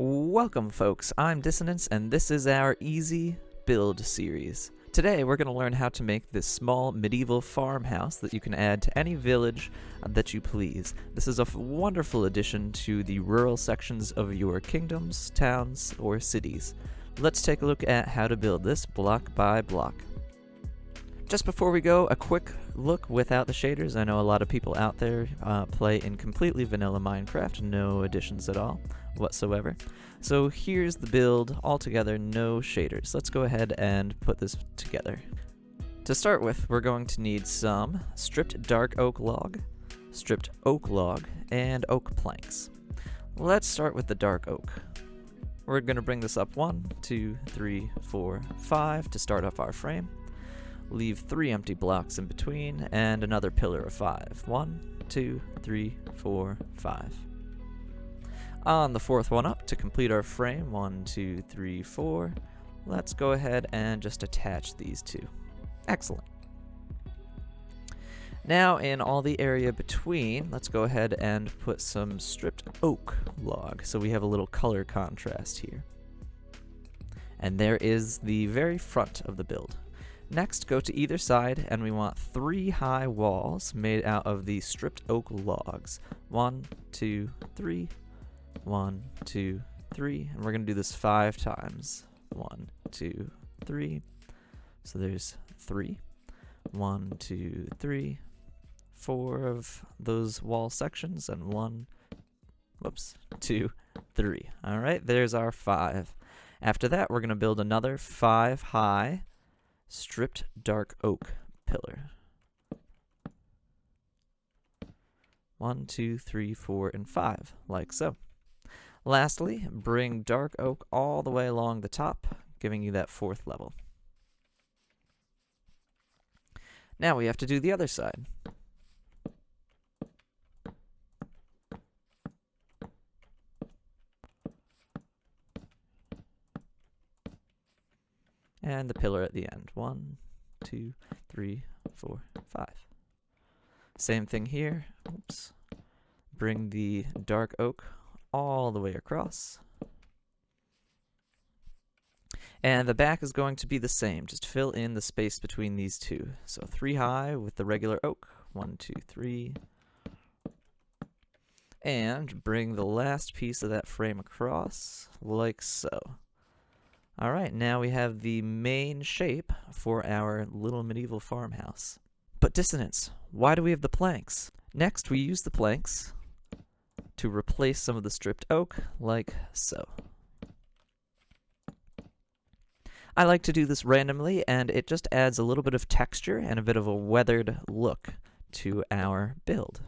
Welcome folks, I'm Dissonance and this is our Easy Build series. Today we're going to learn how to make this small medieval farmhouse that you can add to any village that you please. This is a wonderful addition to the rural sections of your kingdoms, towns, or cities. Let's take a look at how to build this block by block. Just before we go, a quick look without the shaders. I know a lot of people out there play in completely vanilla Minecraft, no additions at all whatsoever. So here's the build altogether, no shaders. Let's go ahead and put this together. To start with, we're going to need some stripped dark oak log, and oak planks. Let's start with the dark oak. We're going to bring this up 1, 2, 3, 4, 5 to start off our frame. Leave 3 empty blocks in between, and another pillar of 5. 1, 2, 3, 4, 5. On the 4th one up, to complete our frame, 1, 2, 3, 4, let's go ahead and just attach these two. Excellent. Now in all the area between, let's go ahead and put some stripped oak log, so we have a little color contrast here. And there is the very front of the build. Next, go to either side, and we want 3 high walls made out of the stripped oak logs. 1, 2, 3, 1, 2, 3, and we're going to do this 5 times. 1, 2, 3, so there's 3. 1, 2, 3, 4 of those wall sections, and 1, 2, 3. Alright, there's our 5. After that, we're going to build another 5 high stripped dark oak pillar. 1, 2, 3, 4, and 5, like so. Lastly, bring dark oak all the way along the top, giving you that 4th level. Now we have to do the other side. And the pillar at the end. 1, 2, 3, 4, 5. Same thing here. Oops. Bring the dark oak all the way across. And the back is going to be the same. Just fill in the space between these two. So 3 high with the regular oak. 1, 2, 3. And bring the last piece of that frame across, like so. Alright, now we have the main shape for our little medieval farmhouse. But Dissonance, why do we have the planks? Next, we use the planks to replace some of the stripped oak, like so. I like to do this randomly, and it just adds a little bit of texture and a bit of a weathered look to our build.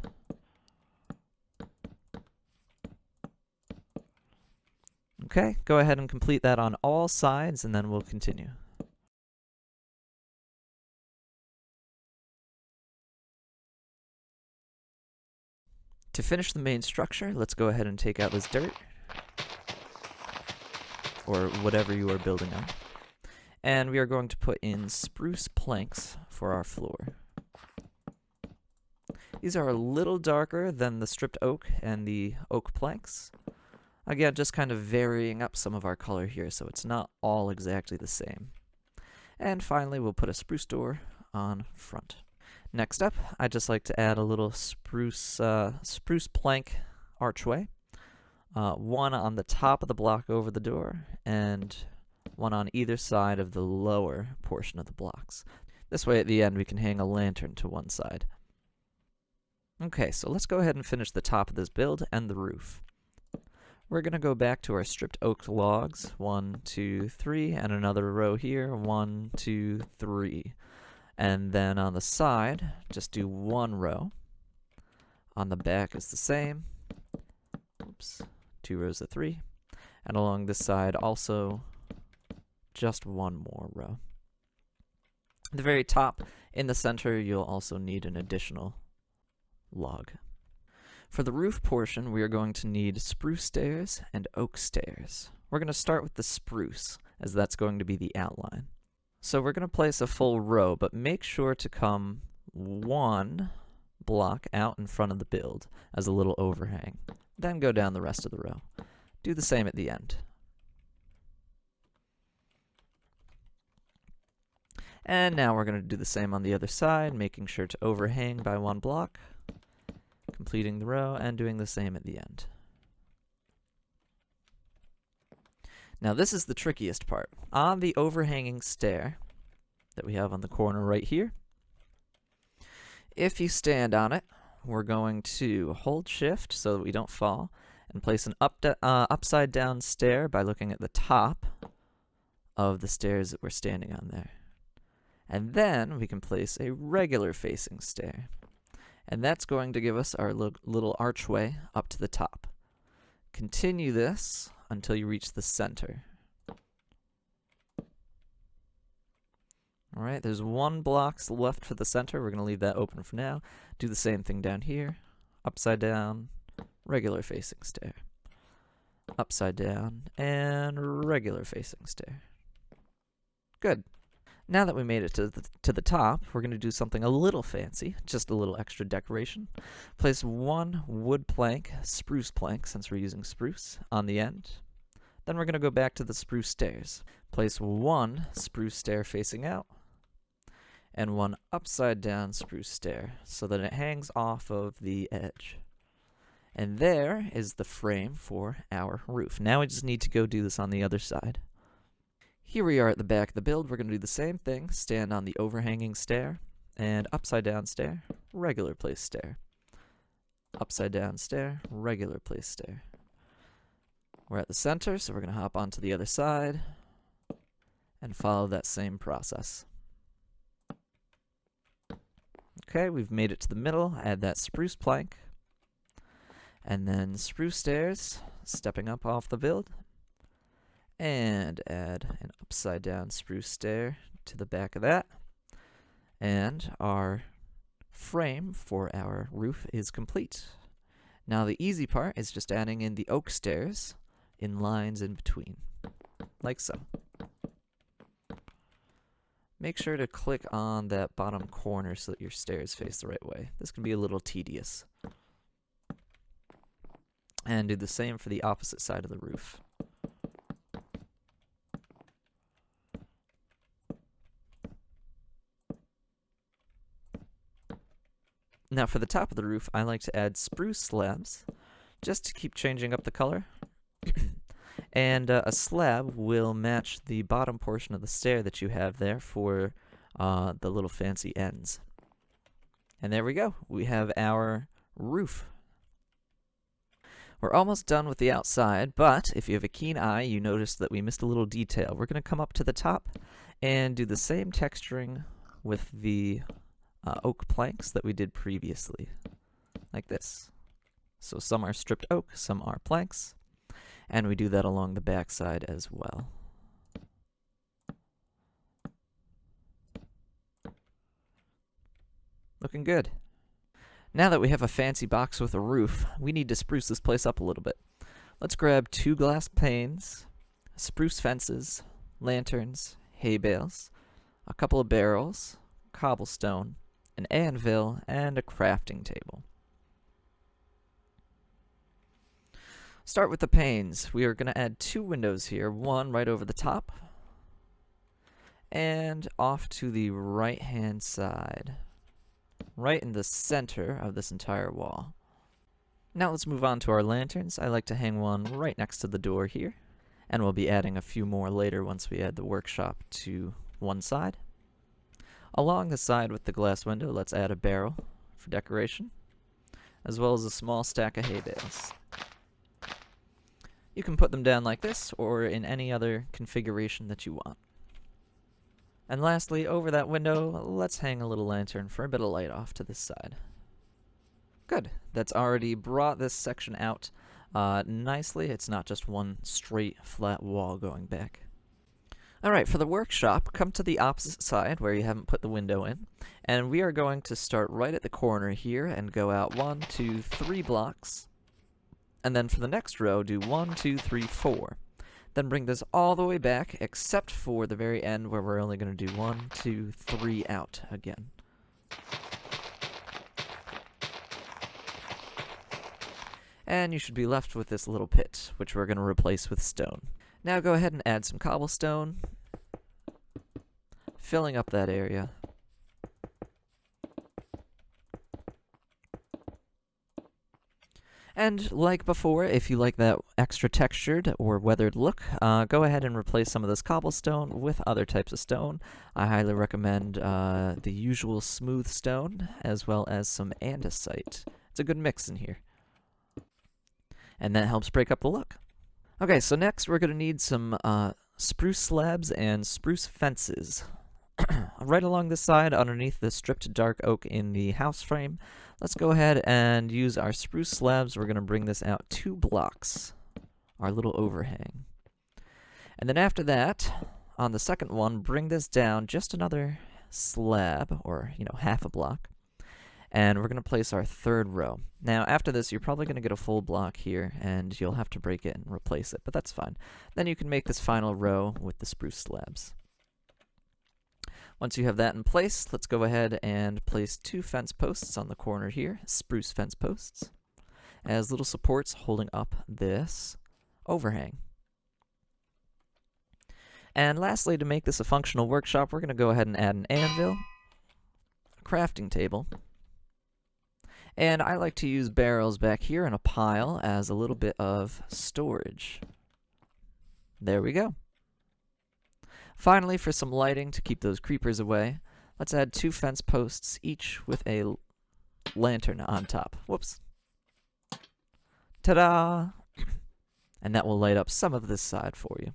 Okay, go ahead and complete that on all sides, and then we'll continue. To finish the main structure, let's go ahead and take out this dirt, or whatever you are building on. And we are going to put in spruce planks for our floor. These are a little darker than the stripped oak and the oak planks. Again, just kind of varying up some of our color here, so it's not all exactly the same. And finally, we'll put a spruce door on front. Next up, I'd just like to add a little spruce plank archway. 1 on the top of the block over the door, and 1 on either side of the lower portion of the blocks. This way, at the end, we can hang a lantern to one side. Okay, so let's go ahead and finish the top of this build and the roof. We're going to go back to our stripped oak logs, 1, 2, 3, and another row here, 1, 2, 3. And then on the side, just do 1 row. On the back is the same. Oops, 2 rows of 3. And along this side also, just 1 more row. At the very top, in the center, you'll also need an additional log. For the roof portion, we are going to need spruce stairs and oak stairs. We're going to start with the spruce, as that's going to be the outline. So we're going to place a full row, but make sure to come 1 block out in front of the build as a little overhang. Then go down the rest of the row. Do the same at the end. And now we're going to do the same on the other side, making sure to overhang by one block, completing the row, and doing the same at the end. Now this is the trickiest part. On the overhanging stair that we have on the corner right here, if you stand on it, we're going to hold shift so that we don't fall, and place an upside down stair by looking at the top of the stairs that we're standing on there. And then we can place a regular facing stair. And that's going to give us our little archway up to the top. Continue this until you reach the center. Alright, there's one block left for the center. We're going to leave that open for now. Do the same thing down here. Upside down, regular facing stair. Upside down, and regular facing stair. Good. Now that we made it to the top, we're going to do something a little fancy, just a little extra decoration. Place one wood plank, spruce plank, since we're using spruce, on the end. Then we're going to go back to the spruce stairs. Place one spruce stair facing out, and one upside down spruce stair, so that it hangs off of the edge. And there is the frame for our roof. Now we just need to go do this on the other side. Here we are at the back of the build. We're going to do the same thing. Stand on the overhanging stair, and upside down stair, regular place stair. Upside down stair, regular place stair. We're at the center, so we're going to hop onto the other side and follow that same process. Okay, we've made it to the middle. Add that spruce plank, and then spruce stairs, stepping up off the build. And add an upside down spruce stair to the back of that. And our frame for our roof is complete. Now the easy part is just adding in the oak stairs in lines in between, like so. Make sure to click on that bottom corner so that your stairs face the right way. This can be a little tedious. And do the same for the opposite side of the roof. Now for the top of the roof, I like to add spruce slabs, just to keep changing up the color. And a slab will match the bottom portion of the stair that you have there for the little fancy ends. And there we go. We have our roof. We're almost done with the outside, but if you have a keen eye, you notice that we missed a little detail. We're going to come up to the top and do the same texturing with the oak planks that we did previously, like this. So some are stripped oak, some are planks, and we do that along the back side as well. Looking good. Now that we have a fancy box with a roof, we need to spruce this place up a little bit. Let's grab 2 glass panes, spruce fences, lanterns, hay bales, a couple of barrels, cobblestone, an anvil, and a crafting table. Start with the panes. We are going to add 2 windows here, one right over the top, and off to the right-hand side, right in the center of this entire wall. Now let's move on to our lanterns. I like to hang one right next to the door here, and we'll be adding a few more later once we add the workshop to one side. Along the side with the glass window, let's add a barrel for decoration, as well as a small stack of hay bales. You can put them down like this, or in any other configuration that you want. And lastly, over that window, let's hang a little lantern for a bit of light off to this side. Good. That's already brought this section out nicely. It's not just one straight, flat wall going back. Alright, for the workshop, come to the opposite side where you haven't put the window in, and we are going to start right at the corner here and go out 1, 2, 3 blocks, and then for the next row, do 1, 2, 3, 4. Then bring this all the way back, except for the very end where we're only going to do 1, 2, 3 out again. And you should be left with this little pit, which we're going to replace with stone. Now go ahead and add some cobblestone, filling up that area. And like before, if you like that extra textured or weathered look, go ahead and replace some of this cobblestone with other types of stone. I highly recommend the usual smooth stone, as well as some andesite. It's a good mix in here. And that helps break up the look. Okay, so next we're going to need some spruce slabs and spruce fences. Right along this side, underneath the stripped dark oak in the house frame, let's go ahead and use our spruce slabs. We're going to bring this out 2 blocks, our little overhang. And then after that, on the second one, bring this down just another slab, or, half a block. And we're going to place our 3rd row. Now, after this, you're probably going to get a full block here, and you'll have to break it and replace it, but that's fine. Then you can make this final row with the spruce slabs. Once you have that in place, let's go ahead and place 2 fence posts on the corner here, spruce fence posts, as little supports holding up this overhang. And lastly, to make this a functional workshop, we're going to go ahead and add an anvil, a crafting table, and I like to use barrels back here in a pile as a little bit of storage. There we go. Finally, for some lighting to keep those creepers away, let's add 2 fence posts, each with a lantern on top. Whoops. Ta-da! And that will light up some of this side for you.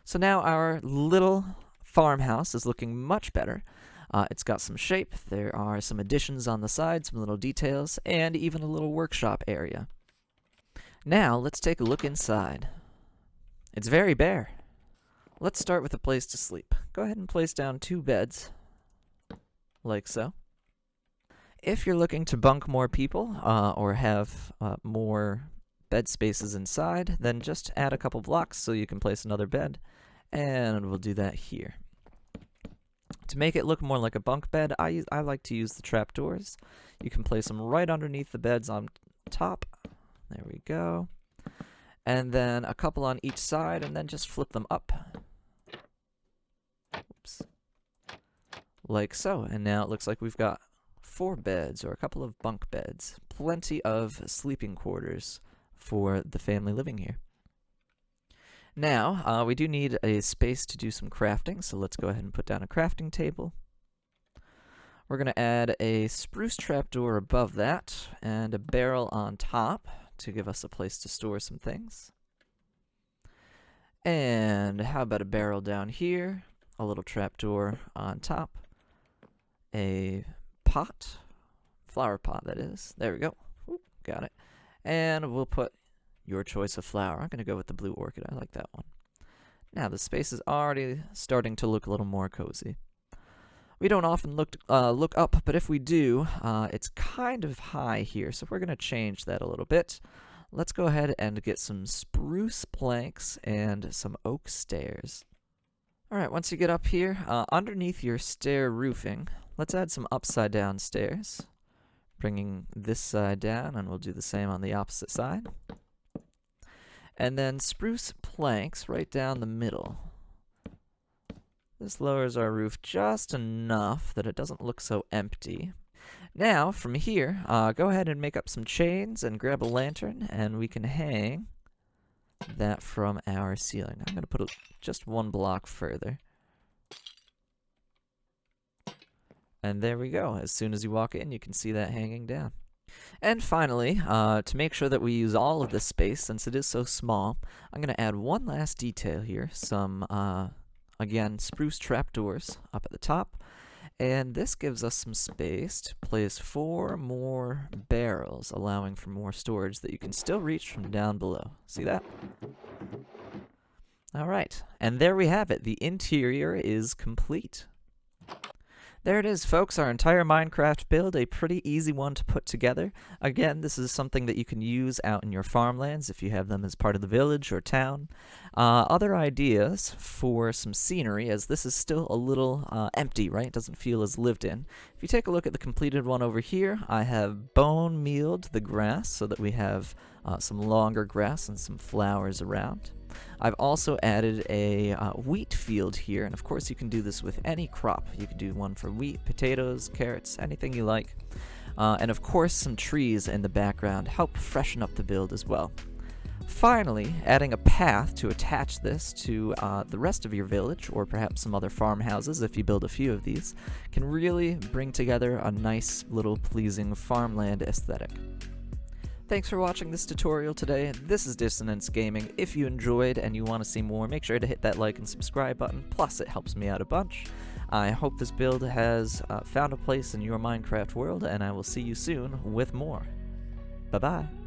So now our little farmhouse is looking much better. It's got some shape, there are some additions on the side, some little details, and even a little workshop area. Now, let's take a look inside. It's very bare. Let's start with a place to sleep. Go ahead and place down 2 beds, like so. If you're looking to bunk more people, or have more bed spaces inside, then just add a couple blocks so you can place another bed, and we'll do that here. To make it look more like a bunk bed, I like to use the trapdoors. You can place them right underneath the beds on top. There we go. And then a couple on each side, and then just flip them up. Oops. Like so. And now it looks like we've got 4 beds, or a couple of bunk beds. Plenty of sleeping quarters for the family living here. Now, we do need a space to do some crafting, so let's go ahead and put down a crafting table. We're going to add a spruce trapdoor above that, and a barrel on top to give us a place to store some things. And how about a barrel down here, a little trapdoor on top, a pot, flower pot that is. There we go. Ooh, got it. And we'll put your choice of flower. I'm going to go with the blue orchid. I like that one. Now the space is already starting to look a little more cozy. We don't often look up, but if we do, it's kind of high here, so we're going to change that a little bit. Let's go ahead and get some spruce planks and some oak stairs. Alright, once you get up here, underneath your stair roofing, let's add some upside down stairs. Bringing this side down, and we'll do the same on the opposite side. And then spruce planks right down the middle. This lowers our roof just enough that it doesn't look so empty. Now, from here, go ahead and make up some chains and grab a lantern, and we can hang that from our ceiling. I'm going to put just 1 block further. And there we go. As soon as you walk in, you can see that hanging down. And finally, to make sure that we use all of this space, since it is so small, I'm going to add one last detail here. Some, again, spruce trapdoors up at the top. And this gives us some space to place 4 more barrels, allowing for more storage that you can still reach from down below. See that? Alright, and there we have it. The interior is complete. There it is, folks, our entire Minecraft build, a pretty easy one to put together. Again, this is something that you can use out in your farmlands if you have them as part of the village or town. Other ideas for some scenery, as this is still a little empty, right? It doesn't feel as lived in. If you take a look at the completed one over here, I have bone mealed the grass so that we have some longer grass and some flowers around. I've also added a wheat field here, and of course you can do this with any crop. You can do one for wheat, potatoes, carrots, anything you like. And of course some trees in the background help freshen up the build as well. Finally, adding a path to attach this to the rest of your village, or perhaps some other farmhouses if you build a few of these, can really bring together a nice little pleasing farmland aesthetic. Thanks for watching this tutorial today. This is Dissonance Gaming. If you enjoyed and you want to see more, make sure to hit that like and subscribe button, plus it helps me out a bunch. I hope this build has found a place in your Minecraft world, and I will see you soon with more. Bye-bye.